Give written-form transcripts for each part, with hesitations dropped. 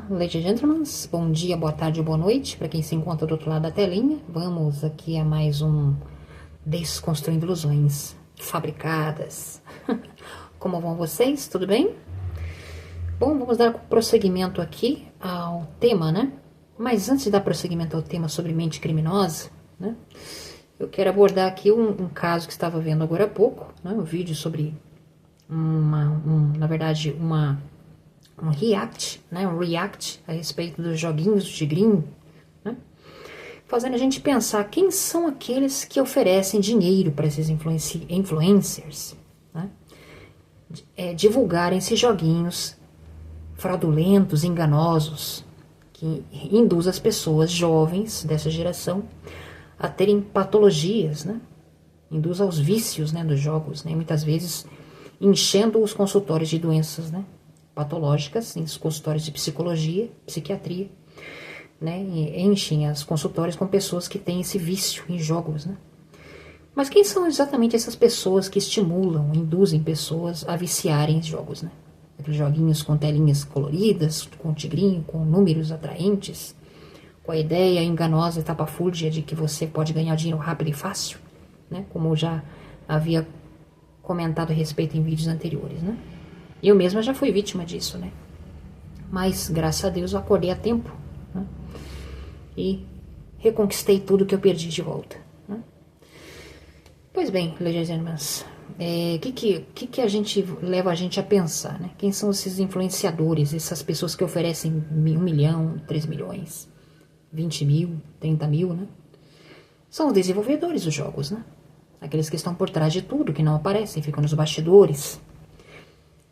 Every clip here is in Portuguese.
Ladies and gentlemen, bom dia, boa tarde, boa noite para quem se encontra do outro lado da telinha. Vamos aqui a mais um Desconstruindo Ilusões Fabricadas. Como vão vocês? Tudo bem? Bom, vamos dar prosseguimento aqui ao tema, né? Mas antes de dar prosseguimento ao tema sobre mente criminosa, né? Eu quero abordar aqui um caso que estava vendo agora há pouco, né? Um vídeo sobre na verdade, um react, né? Um react a respeito dos joguinhos do tigrinho, né? Fazendo a gente pensar quem são aqueles que oferecem dinheiro para esses influencers, né? Divulgarem esses joguinhos fraudulentos, enganosos, que induz as pessoas jovens dessa geração a terem patologias, né? Induz aos vícios, né, dos jogos, né? Muitas vezes enchendo os consultórios de doenças, né, patológicas, os consultórios de psicologia, psiquiatria, né, enchem as consultórios com pessoas que têm esse vício em jogos, né. Mas quem são exatamente essas pessoas que estimulam, induzem pessoas a viciarem em jogos, né? Aqueles joguinhos com telinhas coloridas, com tigrinho, com números atraentes, com a ideia enganosa e tapafúrdia de que você pode ganhar dinheiro rápido e fácil, né? Como eu já havia comentado a respeito em vídeos anteriores, né? Eu mesma já fui vítima disso, né? Mas, graças a Deus, eu acordei a tempo, né? E reconquistei tudo que eu perdi de volta, né? Pois bem, ladies and gentlemen, que a gente leva a gente a pensar, né? Quem são esses influenciadores, essas pessoas que oferecem 1 milhão, 3 milhões, 20 mil, 30 mil, né? São os desenvolvedores dos jogos, né? Aqueles que estão por trás de tudo, que não aparecem, ficam nos bastidores,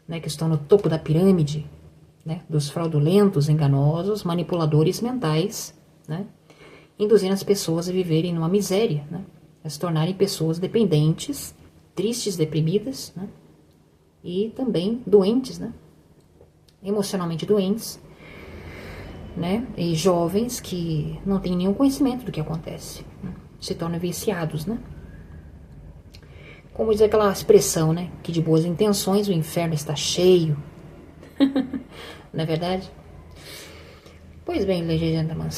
né? Que estão no topo da pirâmide, né? Dos fraudulentos, enganosos, manipuladores mentais, né? Induzindo as pessoas a viverem numa miséria, né? A se tornarem pessoas dependentes, tristes, deprimidas, né? E também doentes, né? Emocionalmente doentes, né? E jovens que não têm nenhum conhecimento do que acontece, né? Se tornam viciados, né? Como diz aquela expressão, né? Que de boas intenções o inferno está cheio. Não é verdade? Pois bem, ladies and gentlemen,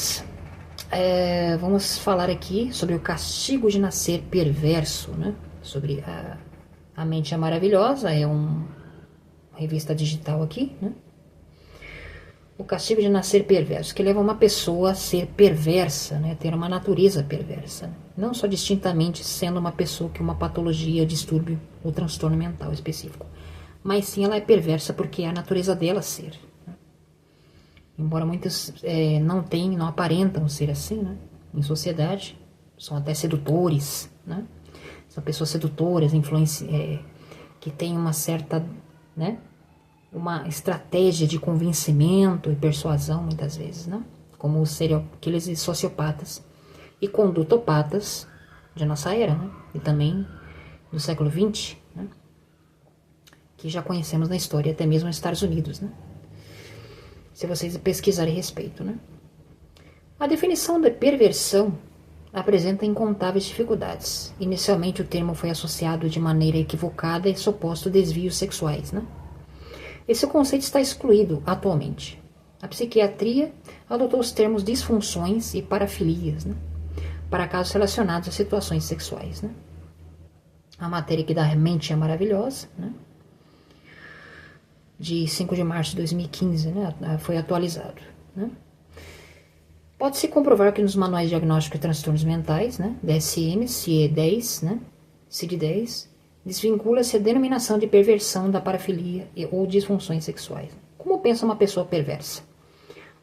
vamos falar aqui sobre o castigo de nascer perverso, né? Sobre a Mente é Maravilhosa, é uma revista digital aqui, né? O castigo de nascer perverso, que leva uma pessoa a ser perversa, né? Ter uma natureza perversa, né? Não só distintamente sendo uma pessoa que uma patologia, distúrbio ou transtorno mental específico, mas sim ela é perversa porque é a natureza dela ser, né? Embora muitos não aparentam ser assim, né? Em sociedade, são até sedutores, né? São pessoas sedutoras, que têm uma certa, né? Uma estratégia de convencimento e persuasão, muitas vezes, né? Como os serial killers e sociopatas e condutopatas de nossa era, né? E também do século XX, né? Que já conhecemos na história, até mesmo nos Estados Unidos, né? Se vocês pesquisarem a respeito, né? A definição da perversão apresenta incontáveis dificuldades. Inicialmente o termo foi associado de maneira equivocada e suposto desvios sexuais, né? Esse conceito está excluído atualmente. A psiquiatria adotou os termos disfunções e parafilias, né? Para casos relacionados a situações sexuais, né? A matéria que da Mente é Maravilhosa, né? De 5 de março de 2015, né? Foi atualizado, né? Pode-se comprovar que nos manuais diagnósticos de transtornos mentais, né? DSM, CIE-10, né? CID-10, desvincula-se a denominação de perversão da parafilia ou disfunções sexuais. Como pensa uma pessoa perversa?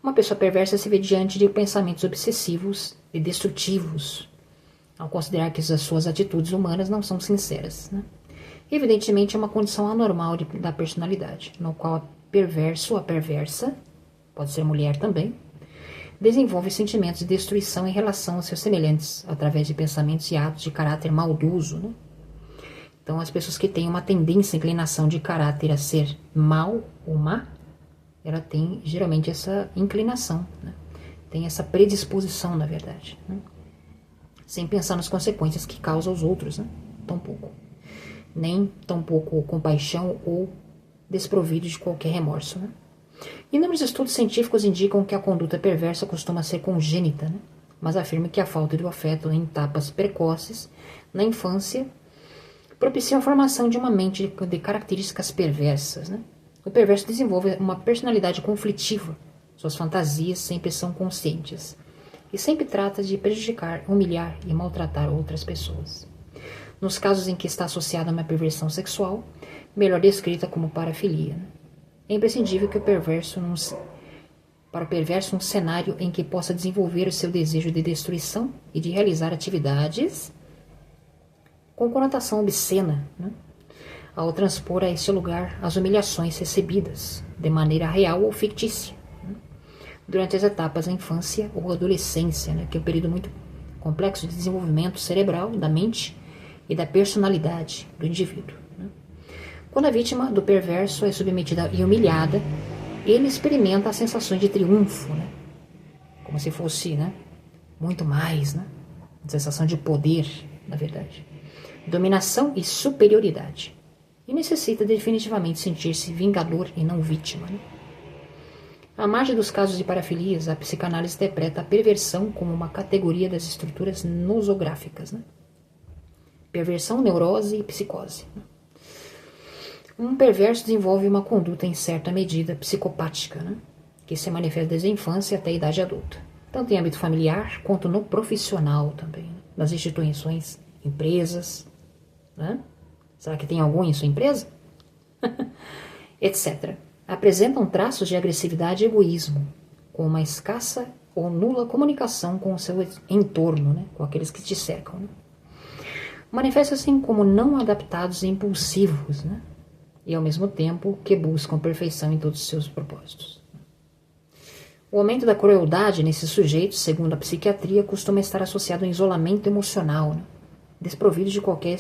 Uma pessoa perversa se vê diante de pensamentos obsessivos e destrutivos, ao considerar que as suas atitudes humanas não são sinceras, né? Evidentemente, é uma condição anormal da personalidade, no qual a perverso ou a perversa, pode ser mulher também, desenvolve sentimentos de destruição em relação aos seus semelhantes, através de pensamentos e atos de caráter maldoso, né? Então, as pessoas que têm uma tendência, inclinação de caráter a ser mal ou má, ela tem geralmente essa inclinação, né? Tem essa predisposição, na verdade, né? Sem pensar nas consequências que causa aos outros, né? Tampouco. Nem tampouco compaixão ou desprovido de qualquer remorso, né? Inúmeros estudos científicos indicam que a conduta perversa costuma ser congênita, né? Mas afirma que a falta de afeto em etapas precoces, na infância, propicia a formação de uma mente de características perversas, né? O perverso desenvolve uma personalidade conflitiva. Suas fantasias sempre são conscientes e sempre trata de prejudicar, humilhar e maltratar outras pessoas. Nos casos em que está associada a uma perversão sexual, melhor descrita como parafilia, né? É imprescindível que para o perverso um cenário em que possa desenvolver o seu desejo de destruição e de realizar atividades com conotação obscena, né? Ao transpor a este lugar as humilhações recebidas, de maneira real ou fictícia, né? Durante as etapas da infância ou adolescência, né? Que é um período muito complexo de desenvolvimento cerebral, da mente e da personalidade do indivíduo, né? Quando a vítima do perverso é submetida e humilhada, ele experimenta as sensações de triunfo, né? Como se fosse, né? Muito mais, né? Sensação de poder, na verdade. Dominação e superioridade. E necessita definitivamente sentir-se vingador e não vítima, né? À margem dos casos de parafilias, a psicanálise interpreta a perversão como uma categoria das estruturas nosográficas, né? Perversão, neurose e psicose, né? Um perverso desenvolve uma conduta em certa medida psicopática, né? Que se manifesta desde a infância até a idade adulta, tanto em âmbito familiar quanto no profissional também, né? Nas instituições, empresas, né? Será que tem algum em sua empresa? Etc. Apresentam traços de agressividade e egoísmo, com uma escassa ou nula comunicação com o seu entorno, né? Com aqueles que te cercam, né? Manifestam-se como não adaptados e impulsivos, né? E ao mesmo tempo que buscam perfeição em todos os seus propósitos. O aumento da crueldade nesses sujeitos, segundo a psiquiatria, costuma estar associado ao isolamento emocional, né? Desprovido de qualquer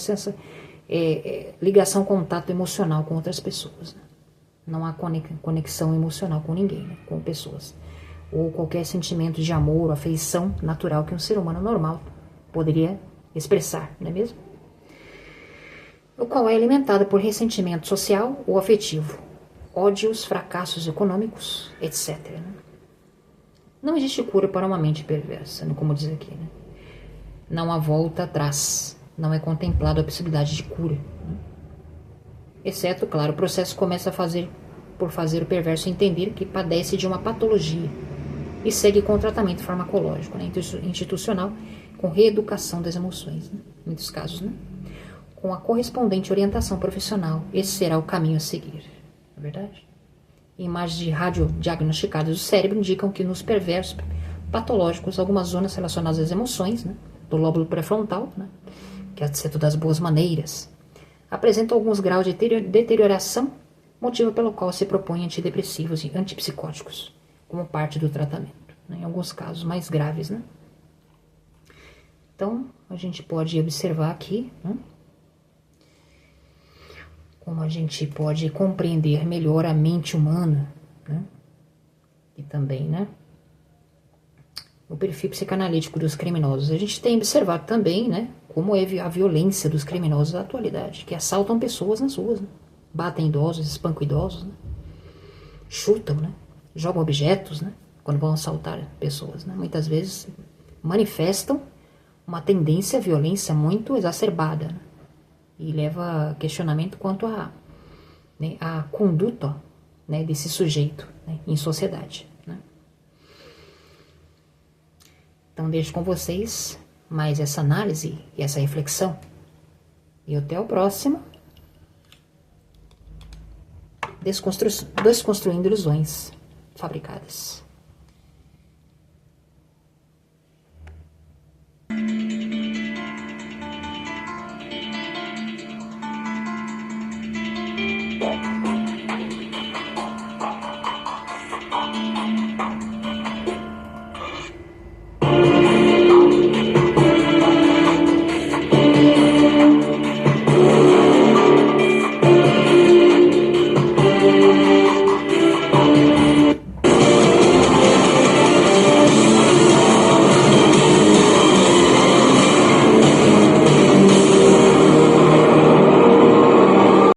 ligação, contato emocional com outras pessoas, né? Não há conexão emocional com ninguém, né? Com pessoas. Ou qualquer sentimento de amor ou afeição natural que um ser humano normal poderia expressar, não é mesmo? O qual é alimentado por ressentimento social ou afetivo, ódios, fracassos econômicos, etc. Né? Não existe cura para uma mente perversa, como diz aqui, né? Não há volta atrás, não é contemplada a possibilidade de cura, né? Exceto, claro, o processo começa por fazer o perverso entender que padece de uma patologia e segue com o tratamento farmacológico, né? Institucional, com reeducação das emoções, né? Em muitos casos, né? Com a correspondente orientação profissional. Esse será o caminho a seguir, não é verdade? Imagens de radiodiagnosticadas do cérebro indicam que nos perversos patológicos, algumas zonas relacionadas às emoções, né, do lóbulo pré-frontal, né, que é o setor das boas maneiras, apresentam alguns graus de deterioração, motivo pelo qual se propõem antidepressivos e antipsicóticos como parte do tratamento, né, em alguns casos mais graves, né? Então, a gente pode observar aqui, né, como a gente pode compreender melhor a mente humana, né? E também, né, o perfil psicanalítico dos criminosos. A gente tem observado também, né, como é a violência dos criminosos da atualidade, que assaltam pessoas nas ruas, né? Batem idosos, espancam idosos, né? Chutam, né? Jogam objetos, né? Quando vão assaltar pessoas, né? Muitas vezes manifestam uma tendência à violência muito exacerbada, né? E leva a questionamento quanto a, né, a conduta, né, desse sujeito, né, em sociedade, né? Então deixo com vocês mais essa análise e essa reflexão. E até o próximo. Desconstruindo ilusões fabricadas.